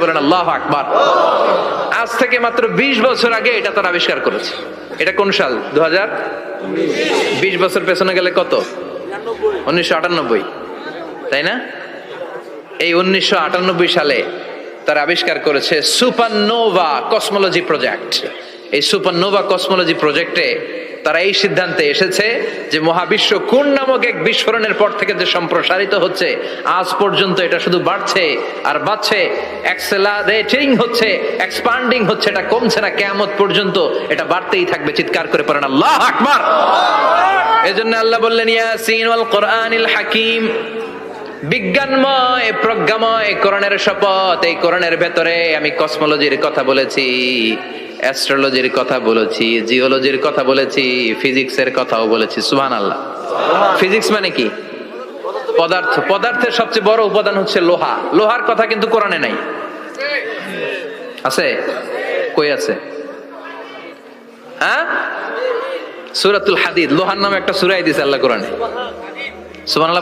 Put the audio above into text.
বলেন আল্লাহু আকবার। আজ থেকে মাত্র 20 বছর আগে এটা তারা আবিষ্কার করেছে। এটা কোন সাল? 2020 বছর পেছনে গেলে কত? 1998, তাই না? এই 1998 সালে তারা আবিষ্কার করেছে সুপারনোভা কসমোলজি প্রজেক্ট। এই সুপারনোভা কসমোলজি প্রজেক্টে তারা এই সিদ্ধান্তে এসেছে যে মহাবিশ্ব কোন নামক এক বিস্ফোরণের পর থেকে যে সম্প্রসারিত হচ্ছে, আজ পর্যন্ত এটা শুধু বাড়ছে আর বাড়ছে, অ্যাক্সেলারেটিং হচ্ছে, এক্সপান্ডিং হচ্ছে, এটা কমছে না, কিয়ামত পর্যন্ত এটা বাড়তেই থাকবে। চিৎকার করে পড়েন আল্লাহু আকবার। এজন্য আল্লাহ বললেন ইয়াসিন ওয়াল কোরআনিল হাকিম, বিজ্ঞানময় প্রজ্ঞাময় কোরআনের শপথ। এই কোরআনের ভেতরে আমি কসমোলজির কথা বলেছি, অ্যাস্ট্রোলজির কথা বলেছি, জিওলজির কথা বলেছি, ফিজিক্সের কথাও বলেছি। সুবহানাল্লাহ। ফিজিক্স মানে কি? পদার্থ। পদার্থের সবচেয়ে বড় উপাদান হচ্ছে লোহা। লোহার কথা কিন্তু কোরআনে নাই। আছে? কই আছে? হ্যাঁ, সূরাতুল হাদিদ, লোহার নামে একটা সূরাই দিয়েছে আল্লাহ কোরআনে। সুবহানাল্লাহ।